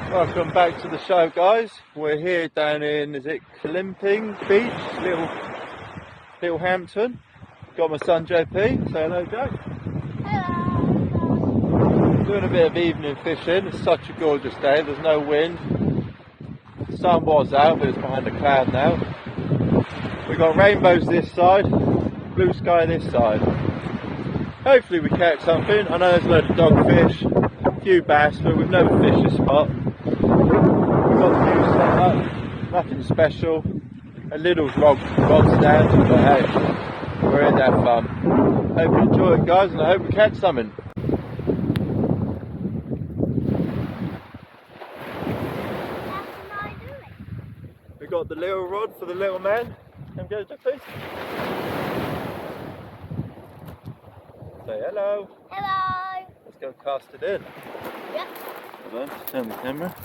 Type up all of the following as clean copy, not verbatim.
Welcome back to the show, guys. We're here down in, is it Littlehampton Beach, Littlehampton. Got my son JP. Say hello, Jack. Hello. Doing a bit of evening fishing. It's such a gorgeous day. There's no wind. The sun was out, but it's behind the cloud now. We've got rainbows this side, blue sky this side. Hopefully we catch something. I know there's a load of dogfish, a few bass, but we've never fished this spot. We've got the view set up, nothing special. A little rods down, but hey, we're here to have fun. Hope you enjoy it, guys, and I hope we catch something. We got the little rod for the little man. Come get it, please. Say hello. Hello. Let's go cast it in. Yep. Hold on, just turn the camera.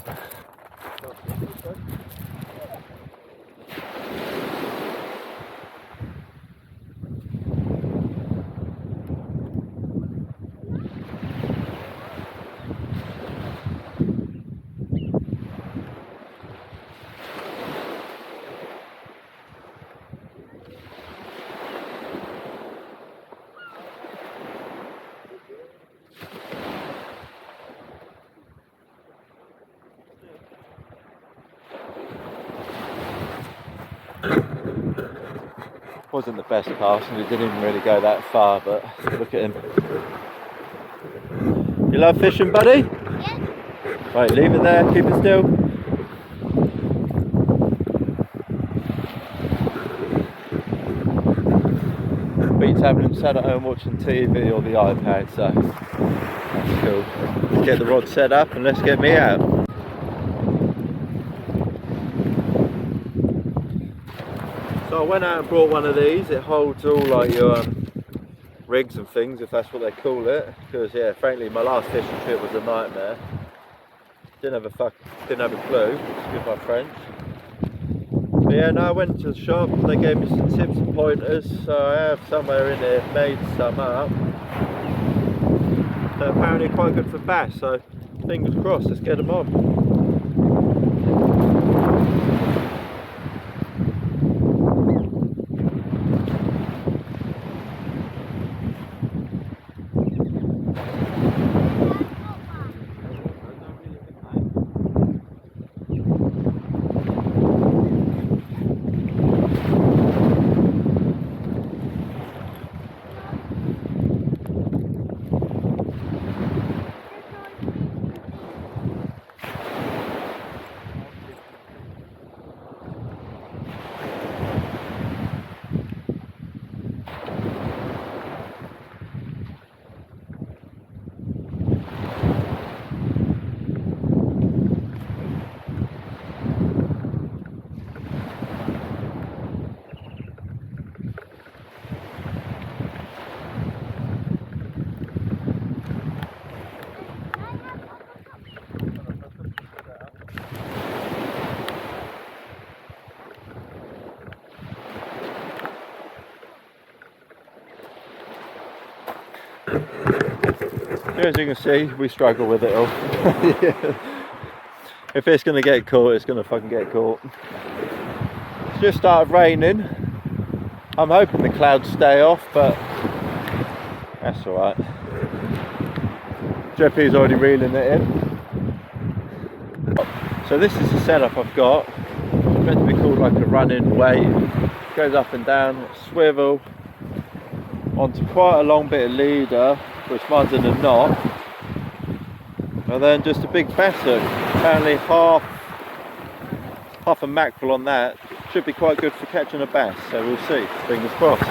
Wasn't the best cast and it didn't even really go that far, but look at him. You love fishing, buddy? Yeah. Right, leave it there, keep it still. Beats having him sat at home watching TV or the iPad, so that's cool. Let's get the rod set up and let's get me out. So I went out and brought one of these. It holds all like your rigs and things, if that's what they call it. Because yeah, frankly, my last fishing trip was a nightmare. Didn't have a clue. Excuse my French. But yeah, no, I went to the shop. They gave me some tips and pointers. So I have somewhere in there made some up. So apparently quite good for bass. So fingers crossed. Let's get them on. As you can see, we struggle with it all. Yeah. If it's going to get caught, it's going to fucking get caught. It's just started raining. I'm hoping the clouds stay off, but that's alright. JP's already reeling it in. So this is the setup I've got. It's meant to be called like a running weight. Goes up and down, swivel onto quite a long bit of leader, which runs in a knot, and then just a big bass hook. Apparently half a mackerel on that should be quite good for catching a bass, so we'll see, fingers crossed.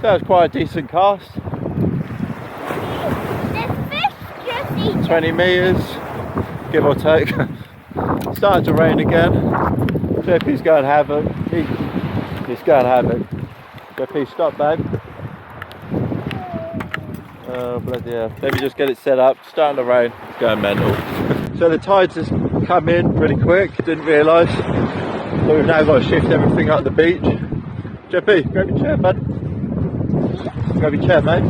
That was quite a decent cast. There's fish just eating. 20 metres, give or take. Starting to rain again. JP's going to have it. He's going to have it. JP, stop, babe. Oh, bloody hell. Let me just get it set up. Starting to rain. It's going mental. So the tides has come in pretty quick. Didn't realise. So we've now got to shift everything up the beach. JP, grab your chair, bud. Grab your chair, mate.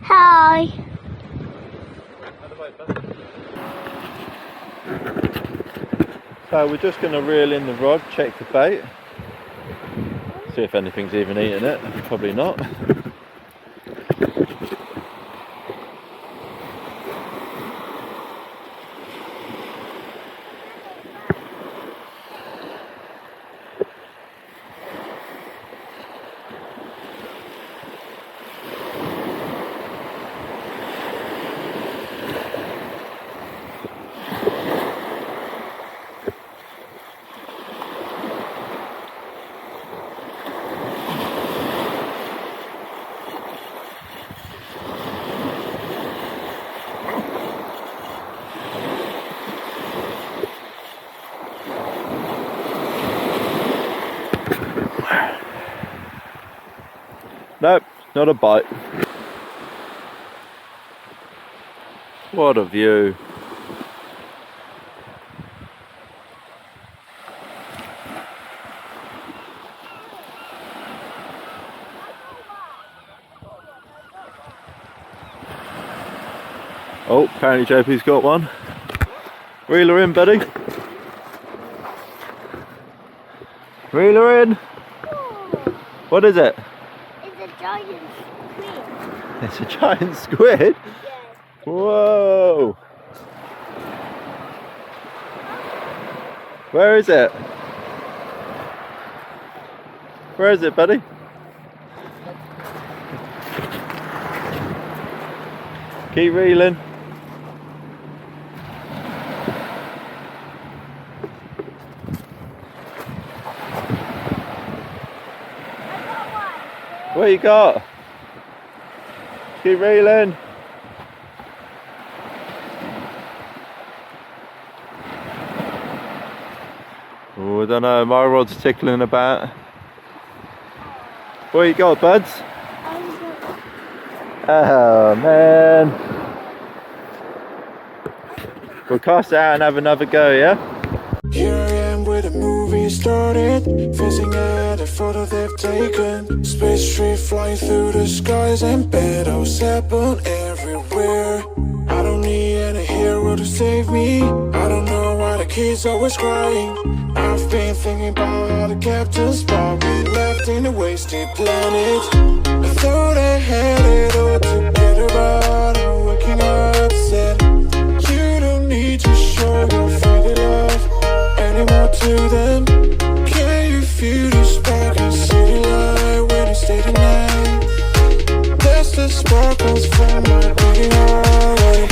Hi. So we're just going to reel in the rod, check the bait, see if anything's even eating it. Probably not. Nope, not a bite. What a view. Oh, apparently JP's got one. Reel her in, buddy. Reel her in. What is it? It's a giant squid. It's a giant squid? Yes. Whoa! Where is it? Where is it, buddy? Keep reeling. What you got? Keep reeling. Oh, I don't know, my rod's tickling about. What you got, buds? Oh man. We'll cast it out and have another go, yeah? Here I am where the movie started, facing at a photo they've taken. Space tree flying through the skies and battles happen everywhere. I don't need any hero to save me. I don't know why the kids always crying. I've been thinking about how the captain's spot we left in a wasted planet. I thought I had it all together, but I'm waking up sad. You don't need to show your fairy love anymore to them. Can you feel the spark in city light when you stay the night? That's the sparkles from my beating heart. Why you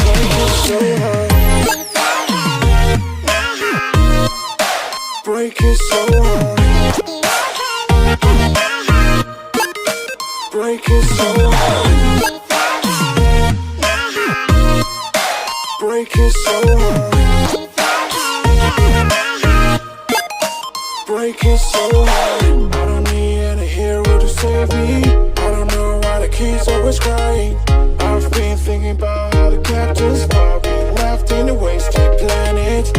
break it so hard? Break it so hard. Break it so hard. Break it so hard. Break it so hard. I don't need any hero to save me. I don't know why the kids always crying. I've been thinking about how the captain's spot we left in a wasted planet.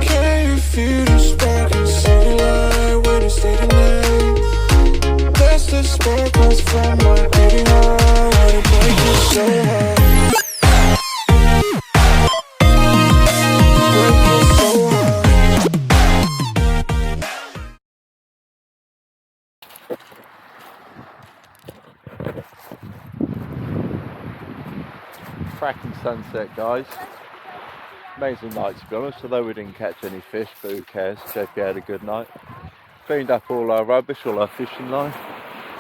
Can you feel the spark in city light when you stay the night? That's the sparkles from my beating heart. Why you break it so hard? Break it so hard. Cracking sunset, guys. Amazing night, to be honest, although we didn't catch any fish, but who cares? JP had a good night. Cleaned up all our rubbish, all our fishing line.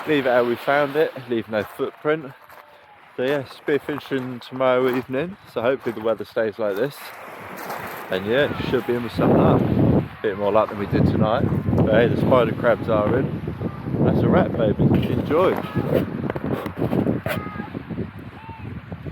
leave it how we found it, leave no footprint. So yeah, spearfishing tomorrow evening, so hopefully the weather stays like this. And yeah, should be in with some luck. Bit more luck than we did tonight. But hey, the spider crabs are in. That's a wrap, baby. Enjoy.